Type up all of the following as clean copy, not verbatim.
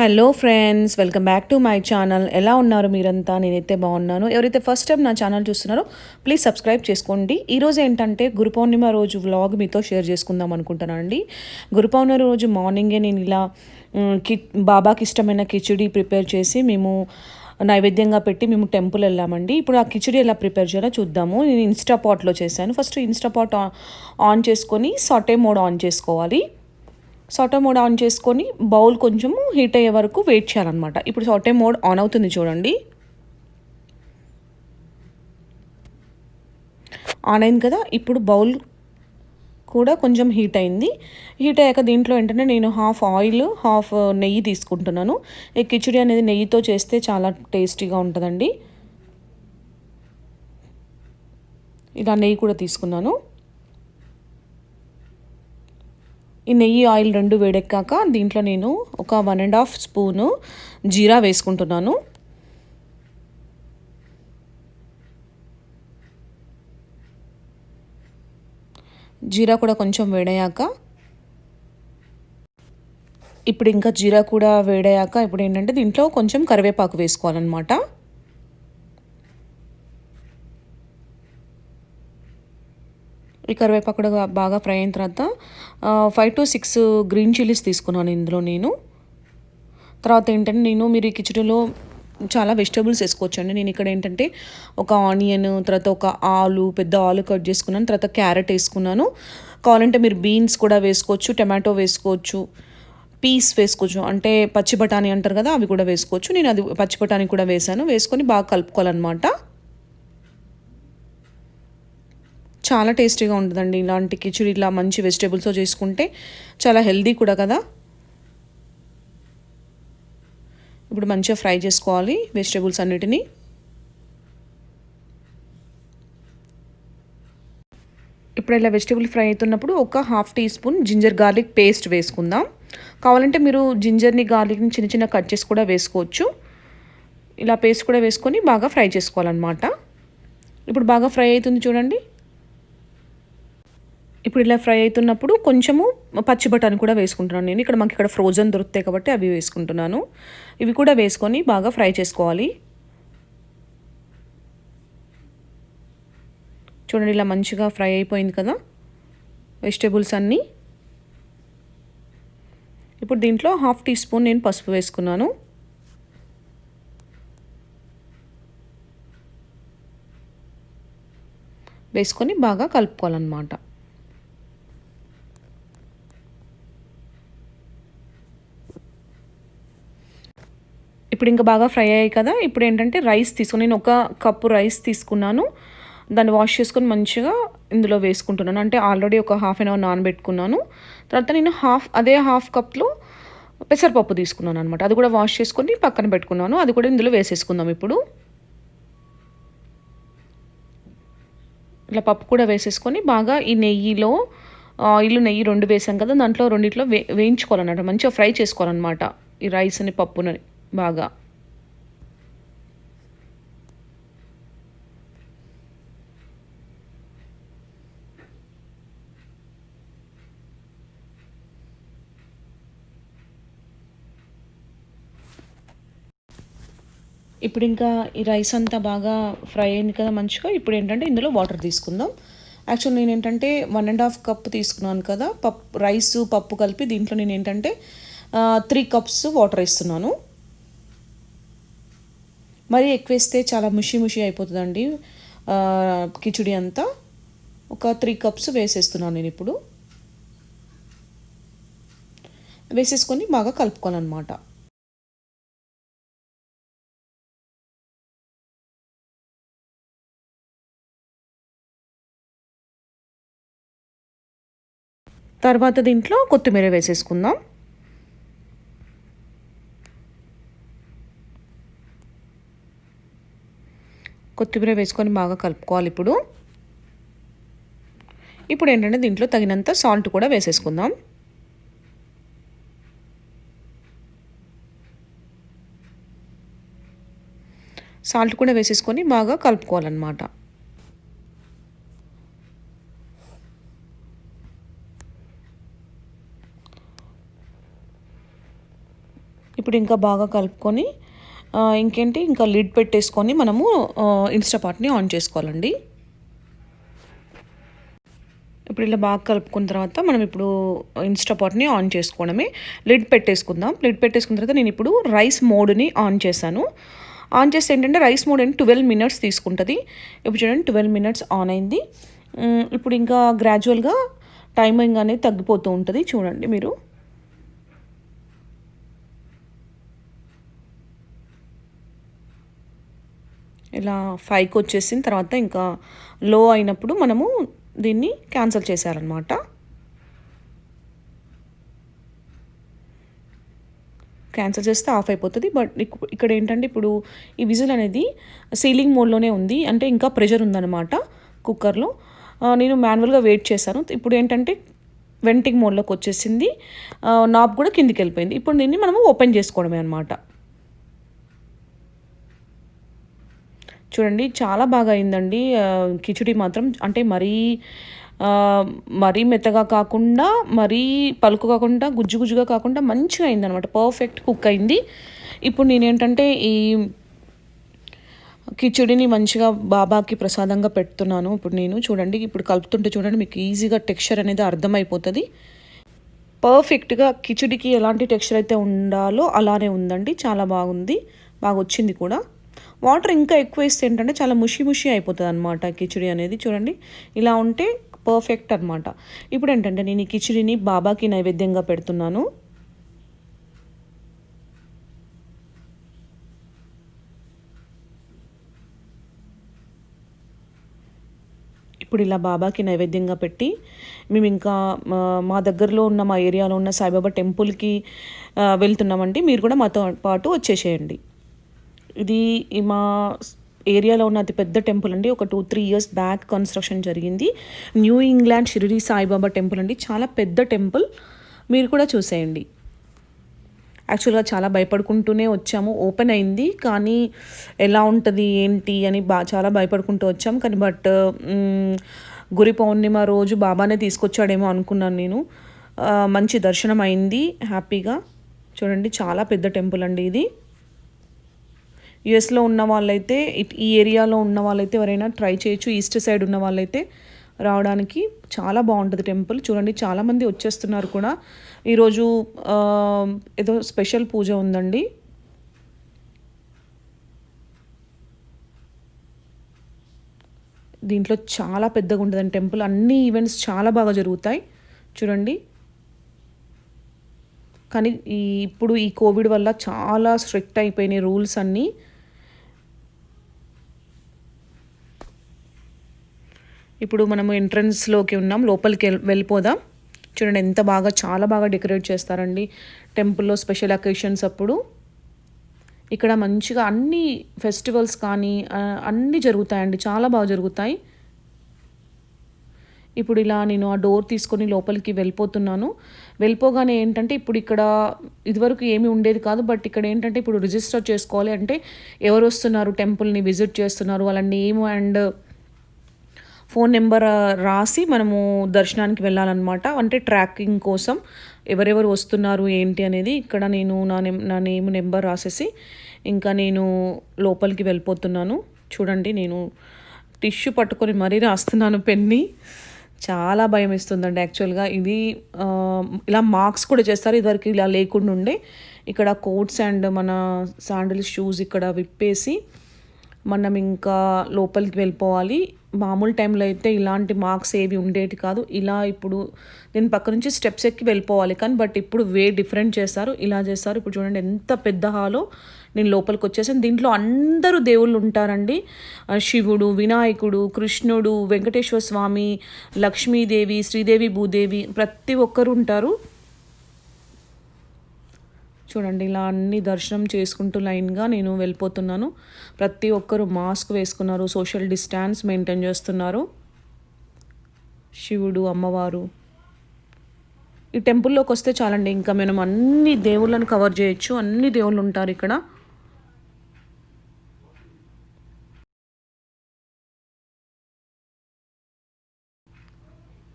Hello friends, welcome back to my channel. ఎలా ఉన్నారు మీరంతా? నేనైతే బాగున్నాను. ఎవరైతే ఫస్ట్ టైం నా ఛానల్ చూస్తున్నారో ప్లీజ్ సబ్స్క్రైబ్ చేసుకోండి. ఈరోజు ఏంటంటే గురు పౌర్ణిమ రోజు వ్లాగ్ మీతో షేర్ చేసుకుందాం అనుకుంటున్నానండి. గురు పౌర్ణిమ రోజు మార్నింగే నేను ఇలా బాబాకి ఇష్టమైన కిచిడి ప్రిపేర్ చేసి మేము నైవేద్యంగా పెట్టి మేము టెంపుల్ వెళ్ళామండి. ఇప్పుడు ఆ కిచిడి ఎలా ప్రిపేర్ చేయాలో చూద్దాము. నేను ఇన్స్టా పాట్లో చేశాను. ఫస్ట్ ఇన్స్టా పాట్ ఆన్ చేసుకొని సాటే మోడ్ ఆన్ చేసుకోవాలి. సాటే మోడ్ ఆన్ చేసుకొని బౌల్ కొంచెము హీట్ అయ్యే వరకు వెయిట్ చేయాలన్నమాట. ఇప్పుడు సాటే మోడ్ ఆన్ అవుతుంది చూడండి. ఆన్ అయింది కదా. ఇప్పుడు బౌల్ కూడా కొంచెం హీట్ అయింది. హీట్ అయ్యాక దీంట్లో ఏంటంటే నేను హాఫ్ ఆయిల్ హాఫ్ నెయ్యి తీసుకుంటున్నాను. ఈ కిచిడి అనేది నెయ్యితో చేస్తే చాలా టేస్టీగా ఉంటుందండి. ఇలా నెయ్యి కూడా తీసుకున్నాను. ఈ నెయ్యి ఆయిల్ రెండు వేడెక్కాక దీంట్లో నేను ఒక 1.5 స్పూను జీరా వేసుకుంటున్నాను. జీరా కూడా కొంచెం వేడయ్యాక ఇప్పుడు జీరా కూడా వేడయ్యాక ఇప్పుడు ఏంటంటే దీంట్లో కొంచెం కరివేపాకు వేసుకోవాలన్నమాట. ఈ కరివేపాకు కూడా బాగా ఫ్రై అయిన తర్వాత 5 to 6 గ్రీన్ చిల్లీస్ తీసుకున్నాను ఇందులో నేను. తర్వాత ఏంటంటే మీరు ఈ కిచిడిలో చాలా వెజిటేబుల్స్ వేసుకోవచ్చండి. నేను ఇక్కడ ఏంటంటే ఒక ఆనియన్, తర్వాత ఒక పెద్ద ఆలు కట్ చేసుకున్నాను, తర్వాత క్యారెట్ వేసుకున్నాను. కావాలంటే మీరు బీన్స్ కూడా వేసుకోవచ్చు, టమాటో వేసుకోవచ్చు, పీస్ వేసుకోవచ్చు, అంటే పచ్చి బఠానీ అంటారు కదా, అవి కూడా వేసుకోవచ్చు. నేను అది పచ్చి బఠానీ కూడా వేసాను. వేసుకొని బాగా కలుపుకోవాలన్నమాట. చాలా టేస్టీగా ఉంటుందండి ఇలాంటి కిచిడి. ఇలా మంచి వెజిటేబుల్స్తో చేసుకుంటే చాలా హెల్దీ కూడా కదా. ఇప్పుడు మంచిగా ఫ్రై చేసుకోవాలి వెజిటేబుల్స్ అన్నిటినీ. ఇప్పుడు ఇలా వెజిటేబుల్ ఫ్రై అవుతున్నప్పుడు ఒక 1/2 teaspoon ginger garlic paste వేసుకుందాం. కావాలంటే మీరు జింజర్ని గార్లిక్ని చిన్న చిన్న కట్ చేసి కూడా వేసుకోవచ్చు. ఇలా పేస్ట్ కూడా వేసుకొని బాగా ఫ్రై చేసుకోవాలన్నమాట. ఇప్పుడు బాగా ఫ్రై అవుతుంది చూడండి. ఇప్పుడు ఇలా ఫ్రై అవుతున్నప్పుడు కొంచెము పచ్చి బఠానీ కూడా వేసుకుంటున్నాను నేను. మాకు ఇక్కడ ఫ్రోజన్ దొరుకుతాయి కాబట్టి అవి వేసుకుంటున్నాను. ఇవి కూడా వేసుకొని బాగా ఫ్రై చేసుకోవాలి. చూడండి ఇలా మంచిగా ఫ్రై అయిపోయింది కదా వెజిటేబుల్స్ అన్నీ. ఇప్పుడు దీంట్లో 1/2 టీ స్పూన్ నేను పసుపు వేసుకున్నాను. వేసుకొని బాగా కలుపుకోవాలన్నమాట. ఇప్పుడు ఇంకా బాగా ఫ్రై అయ్యాయి కదా. ఇప్పుడు ఏంటంటే రైస్ తీసుకొని నేను 1 కప్పు రైస్ తీసుకున్నాను. దాన్ని వాష్ చేసుకొని మంచిగా ఇందులో వేసుకుంటున్నాను. అంటే ఆల్రెడీ ఒక 1/2 అవర్ నానబెట్టుకున్నాను. తర్వాత నేను అదే హాఫ్ కప్లో పెసరపప్పు తీసుకున్నాను అనమాట. అది కూడా వాష్ చేసుకొని పక్కన పెట్టుకున్నాను. అది కూడా ఇందులో వేసేసుకుందాం. ఇప్పుడు ఇలా పప్పు కూడా వేసేసుకొని బాగా ఈ నెయ్యిలో నెయ్యి 2 వేసాం కదా, దాంట్లో రెండిట్లో వేయించుకోవాలన్నమాట. మంచిగా ఫ్రై చేసుకోవాలన్నమాట ఈ రైస్ని పప్పుని బాగా. ఇప్పుడు ఇంకా ఈ రైస్ అంతా బాగా ఫ్రై అయింది కదా మంచిగా. ఇప్పుడు ఏంటంటే ఇందులో వాటర్ తీసుకుందాం. యాక్చువల్ నేను ఏంటంటే 1.5 కప్ తీసుకున్నాను కదా రైస్ పప్పు కలిపి. దీంట్లో నేను ఏంటంటే 3 కప్స్ వాటర్ వేస్తున్నాను. మరీ ఎక్కువ వేస్తే చాలా ముషి అయిపోతుందండి కిచిడి అంతా. ఒక 3 కప్స్ వేసేస్తున్నాను నేను. ఇప్పుడు వేసేసుకొని బాగా కలుపుకోవాలన్నమాట. తర్వాత దీంట్లో కొత్తిమీర వేసేసుకుందాం. కొత్తిమీర వేసుకొని బాగా కలుపుకోవాలి. ఇప్పుడు ఏంటంటే దీంట్లో తగినంత సాల్ట్ కూడా వేసేసుకుందాం. సాల్ట్ కూడా వేసేసుకొని బాగా కలుపుకోవాలన్నమాట. ఇప్పుడు ఇంకా బాగా కలుపుకొని ఇంకేంటి ఇంకా లిడ్ పెట్టేసుకొని మనము ఇన్స్టాపాట్ని ఆన్ చేసుకోవాలండి. ఇప్పుడు ఇలా బాగా కలుపుకున్న తర్వాత మనం ఇప్పుడు ఇన్స్టాపాట్ని ఆన్ చేసుకోవడమే. లిడ్ పెట్టేసుకుందాం. లిడ్ పెట్టేసుకున్న తర్వాత నేను ఇప్పుడు రైస్ మోడ్ని ఆన్ చేశాను. ఆన్ చేస్తే ఏంటంటే రైస్ మోడ్ అని 12 మినిట్స్ తీసుకుంటుంది. ఇప్పుడు చూడండి 12 మినిట్స్ ఆన్ అయింది. ఇప్పుడు ఇంకా గ్రాడ్యువల్గా టైమింగ్ అనేది తగ్గిపోతూ ఉంటుంది చూడండి మీరు. ఇలా 5కి వచ్చేసిన తర్వాత ఇంకా లో అయినప్పుడు మనము దీన్ని క్యాన్సిల్ చేశారనమాట. క్యాన్సిల్ చేస్తే ఆఫ్ అయిపోతుంది. బట్ ఇక్కడ ఏంటంటే ఇప్పుడు ఈ విజిల్ అనేది సీలింగ్ మోడ్లోనే ఉంది, అంటే ఇంకా ప్రెషర్ ఉందన్నమాట కుక్కర్లో. నేను మాన్యువల్గా వెయిట్ చేశాను. ఇప్పుడు ఏంటంటే వెంటింగ్ మోడ్లోకి వచ్చేసింది, నాబ్ కూడా కిందికి వెళ్ళిపోయింది. ఇప్పుడు దీన్ని మనము ఓపెన్ చేసుకోవడమే అనమాట. చూడండి చాలా బాగా అయిందండి కిచిడి మాత్రం. అంటే మరీ మెత్తగా కాకుండా, మరీ పలుకు కాకుండా, గుజ్జు గుజ్జుగా కాకుండా మంచిగా అయిందనమాట. పర్ఫెక్ట్ కుక్ అయింది. ఇప్పుడు నేనేంటంటే ఈ కిచిడిని మంచిగా బాబాకి ప్రసాదంగా పెడుతున్నాను. ఇప్పుడు నేను చూడండి, ఇప్పుడు కలుపుతుంటే చూడండి మీకు ఈజీగా టెక్స్చర్ అనేది అర్థమైపోతుంది. పర్ఫెక్ట్గా కిచిడికి ఎలాంటి టెక్స్చర్ అయితే ఉండాలో అలానే ఉందండి. చాలా బాగుంది, బాగా వచ్చింది కూడా. వాటర్ ఇంకా ఎక్కువ వేస్తే ఏంటంటే చాలా ముషి ముషి అయిపోతుంది అనమాట కిచిడి అనేది. చూడండి ఇలా ఉంటే పర్ఫెక్ట్ అనమాట. ఇప్పుడు ఏంటంటే నేను ఈ కిచిడిని బాబాకి నైవేద్యంగా పెడుతున్నాను. ఇప్పుడు ఇలా బాబాకి నైవేద్యంగా పెట్టి మేము ఇంకా మా దగ్గరలో ఉన్న మా ఏరియాలో ఉన్న సాయిబాబా టెంపుల్కి వెళ్తున్నామండి. మీరు కూడా మాతో పాటు వచ్చేసేయండి. ఇది మా ఏరియాలో ఉన్న అతి పెద్ద టెంపుల్ అండి. ఒక 2-3 ఇయర్స్ బ్యాక్ కన్స్ట్రక్షన్ జరిగింది. New England Shirdi Saibaba temple అండి. చాలా పెద్ద టెంపుల్, మీరు కూడా చూసేయండి. యాక్చువల్గా చాలా భయపడుకుంటూనే వచ్చాము. ఓపెన్ అయింది కానీ ఎలా ఉంటుంది ఏంటి అని చాలా భయపడుకుంటూ వచ్చాం. కానీ బట్ గురి పౌర్ణిమ రోజు బాబానే తీసుకొచ్చాడేమో అనుకున్నాను నేను. మంచి దర్శనం అయింది హ్యాపీగా. చూడండి చాలా పెద్ద టెంపుల్ అండి ఇది. యుఎస్లో ఉన్న వాళ్ళైతే, ఈ ఏరియాలో ఉన్న వాళ్ళైతే ఎవరైనా ట్రై చేయొచ్చు. ఈస్ట్ సైడ్ ఉన్న వాళ్ళైతే రావడానికి చాలా బాగుంటుంది టెంపుల్. చూడండి చాలామంది వచ్చేస్తున్నారు కూడా. ఈరోజు ఏదో స్పెషల్ పూజ ఉందండి. దీంట్లో చాలా పెద్దగా ఉంటుందండి టెంపుల్. అన్ని ఈవెంట్స్ చాలా బాగా జరుగుతాయి చూడండి. కానీ ఇప్పుడు ఈ కోవిడ్ వల్ల చాలా స్ట్రిక్ట్ అయిపోయినాయి రూల్స్ అన్నీ. ఇప్పుడు మనము ఎంట్రన్స్లోకి ఉన్నాం, లోపలికి వెళ్ళిపోదాం. చూడండి ఎంత బాగా, చాలా బాగా డెకరేట్ చేస్తారండి టెంపుల్లో స్పెషల్ అకేషన్స్ అప్పుడు. ఇక్కడ మంచిగా అన్ని ఫెస్టివల్స్ కానీ అన్నీ జరుగుతాయండి, చాలా బాగా జరుగుతాయి. ఇప్పుడు ఇలా నేను ఆ డోర్ తీసుకొని లోపలికి వెళ్ళిపోతున్నాను. వెళ్ళిపోగానే ఏంటంటే ఇప్పుడు ఇక్కడ ఇదివరకు ఏమీ ఉండేది కాదు. బట్ ఇక్కడ ఏంటంటే ఇప్పుడు రిజిస్టర్ చేసుకోవాలి. అంటే ఎవరు వస్తున్నారు, టెంపుల్ని విజిట్ చేస్తున్నారు, వాళ్ళ నేమ్ అండ్ ఫోన్ నెంబర్ రాసి మనము దర్శనానికి వెళ్ళాలన్నమాట. అంటే ట్రాకింగ్ కోసం ఎవరెవరు వస్తున్నారు ఏంటి అనేది ఇక్కడ నేను నా నేమ్ నెంబర్ రాసేసి ఇంకా నేను లోపలికి వెళ్ళిపోతున్నాను. చూడండి నేను టిష్యూ పట్టుకొని మరీ రాస్తున్నాను పెన్ని. చాలా భయం ఇస్తుందండి యాక్చువల్గా. ఇది ఇలా మార్క్స్ కూడా చేస్తారు, ఇదివరకు ఇలా లేకుండా ఉండే. ఇక్కడ కోట్స్ అండ్ మన శాండిల్స్ షూస్ ఇక్కడ విప్పేసి మనం ఇంకా లోపలికి వెళ్ళిపోవాలి. మామూలు టైంలో అయితే ఇలాంటి మార్క్స్ ఏవి ఉండేవి కాదు. ఇలా ఇప్పుడు దీని పక్క నుంచి స్టెప్స్ ఎక్కి వెళ్ళిపోవాలి. కానీ బట్ ఇప్పుడు డిఫరెంట్ చేస్తారు, ఇలా చేస్తారు. ఇప్పుడు చూడండి ఎంత పెద్ద హాలో. నేను లోపలికి వచ్చేసాను. దీంట్లో అందరూ దేవుళ్ళు ఉంటారండి. శివుడు, వినాయకుడు, కృష్ణుడు, వెంకటేశ్వర స్వామి, లక్ష్మీదేవి, శ్రీదేవి, భూదేవి ప్రతి ఒక్కరు ఉంటారు. చూడండి ఇలా అన్ని దర్శనం చేసుకుంటూ లైన్గా నేను వెళ్ళిపోతున్నాను. ప్రతి ఒక్కరు మాస్క్ వేసుకున్నారు, సోషల్ డిస్టెన్స్ మెయింటైన్ చేస్తున్నారు. శివుడు, అమ్మవారు. ఈ టెంపుల్లోకి వస్తే చాలండి, ఇంకా మనం అన్ని దేవుళ్ళను కవర్ చేయొచ్చు. అన్ని దేవుళ్ళు ఉంటారు ఇక్కడ.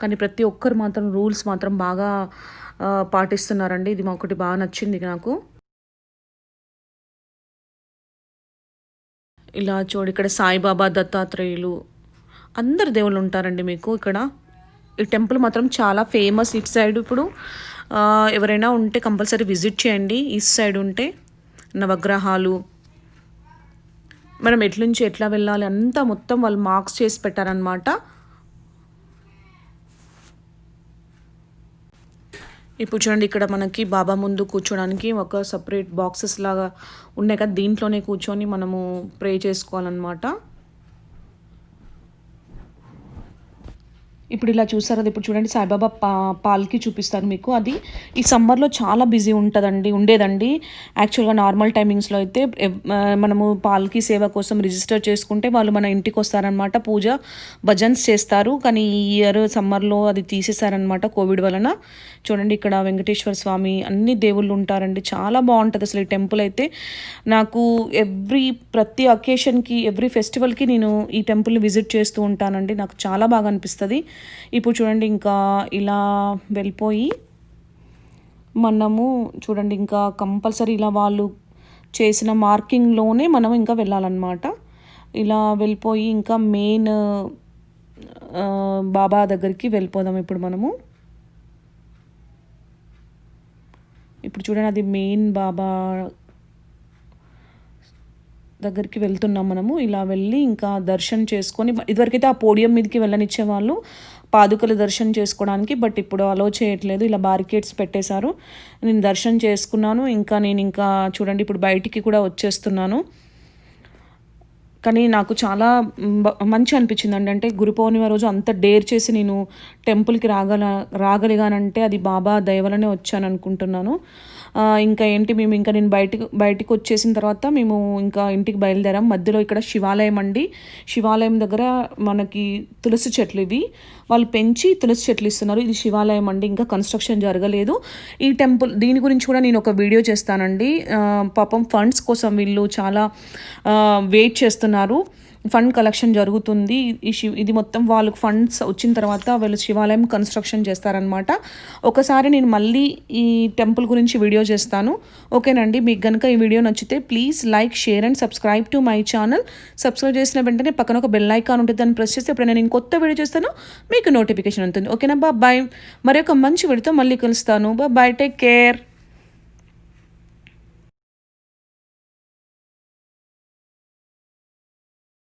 కానీ ప్రతి ఒక్కరు మాత్రం రూల్స్ మాత్రం బాగా పాటిస్తున్నారండి. ఇది ఒకటి బాగా నచ్చింది నాకు. ఇలా చూడు ఇక్కడ సాయిబాబా, దత్తాత్రేయులు అందరు దేవుళ్ళు ఉంటారండి మీకు ఇక్కడ. ఈ టెంపుల్ మాత్రం చాలా ఫేమస్ ఇటు సైడ్. ఇప్పుడు ఎవరైనా ఉంటే కంపల్సరీ విజిట్ చేయండి ఈస్ట్ సైడ్ ఉంటే. నవగ్రహాలు మనం ఎట్లుంచి ఎట్లా వెళ్ళాలి అంతా మొత్తం వాళ్ళు మార్క్స్ చేసి పెట్టారనమాట. ఇప్పుడు చూడండి ఇక్కడ మనకి బాబా ముందు కూర్చోడానికి ఒక సపరేట్ బాక్సెస్ లాగా ఉన్నాయి కదా, దీంట్లోనే కూర్చొని మనము ప్రే చేసుకోవాలన్నమాట. ఇప్పుడు ఇలా చూసారు కదా, ఇప్పుడు చూడండి సాయిబాబా పాల్కి చూపిస్తారు మీకు. అది ఈ సమ్మర్లో చాలా బిజీ ఉండేదండి. యాక్చువల్గా నార్మల్ టైమింగ్స్లో అయితే మనము పాల్కి సేవ కోసం రిజిస్టర్ చేసుకుంటే వాళ్ళు మన ఇంటికి వస్తారనమాట, పూజ భజన్స్ చేస్తారు. కానీ ఈ ఇయర్ సమ్మర్లో అది తీసేశారనమాట కోవిడ్ వలన. చూడండి ఇక్కడ వెంకటేశ్వర స్వామి అన్ని దేవుళ్ళు ఉంటారండి. చాలా బాగుంటుంది అసలు ఈ టెంపుల్ అయితే. నాకు ప్రతి అకేషన్కి ఎవ్రీ ఫెస్టివల్కి నేను ఈ టెంపుల్ని విజిట్ చేస్తూ ఉంటానండి. నాకు చాలా బాగా అనిపిస్తుంది. ఇప్పుడు చూడండి ఇంకా ఇలా వెళ్ళిపోయి మనము చూడండి ఇంకా కంపల్సరీ ఇలా వాళ్ళు చేసిన మార్కింగ్లోనే మనం ఇంకా వెళ్ళాలన్నమాట. ఇలా వెళ్ళిపోయి ఇంకా మెయిన్ బాబా దగ్గరికి వెళ్ళిపోదాం ఇప్పుడు మనము. ఇప్పుడు చూడండి అది మెయిన్ బాబా దగ్గరికి వెళ్తున్నాం మనము. ఇలా వెళ్ళి ఇంకా దర్శనం చేసుకొని, ఇదివరకైతే ఆ పోడియం మీదకి వెళ్ళనిచ్చేవాళ్ళు పాదుకలు దర్శనం చేసుకోవడానికి, బట్ ఇప్పుడు అలో చేయట్లేదు, ఇలా బారికేడ్స్ పెట్టేశారు. నేను దర్శనం చేసుకున్నాను. నేను చూడండి ఇప్పుడు బయటికి కూడా వచ్చేస్తున్నాను. కానీ నాకు చాలా మంచి అనిపించిందండి. అంటే గురు పౌర్ణిమ రోజు అంత డేర్ చేసి నేను టెంపుల్కి రాగలిగానంటే అది బాబా దయ వలనే వచ్చాను అనుకుంటున్నాను. ఇంకా నేను బయటికి వచ్చేసిన తర్వాత మేము ఇంకా ఇంటికి బయలుదేరాం. మధ్యలో ఇక్కడ శివాలయం అండి. శివాలయం దగ్గర మనకి తులసి చెట్లు ఇవి వాళ్ళు పెంచి తులసి చెట్లు ఇస్తున్నారు. ఇది శివాలయం అండి, ఇంకా కన్స్ట్రక్షన్ జరగలేదు. ఈ టెంపుల్ దీని గురించి కూడా నేను ఒక వీడియో చేస్తానండి. పాపం ఫండ్స్ కోసం వీళ్ళు చాలా వెయిట్ చేస్తున్నారు. ఫండ్ కలెక్షన్ జరుగుతుంది. ఇది మొత్తం వాళ్ళకి ఫండ్స్ వచ్చిన తర్వాత వీళ్ళు శివాలయం కన్స్ట్రక్షన్ చేస్తారనమాట. ఒకసారి నేను మళ్ళీ ఈ టెంపుల్ గురించి వీడియో చేస్తాను. ఓకేనండి, మీకు కనుక ఈ వీడియో నచ్చితే please like, share and subscribe to my channel. Subscribe చేసిన వెంటనే పక్కన ఒక బెల్ ఐకాన్ ఉంటుంది, దాన్ని ప్రెస్ చేస్తే ఎప్పుడైనా నేను కొత్త వీడియో చేస్తాను మీకు నోటిఫికేషన్ ఉంటుంది. ఓకేనా, బాయ్. మరి ఒక మంచి వీడియోతో మళ్ళీ కలుస్తాను. Bye, take care.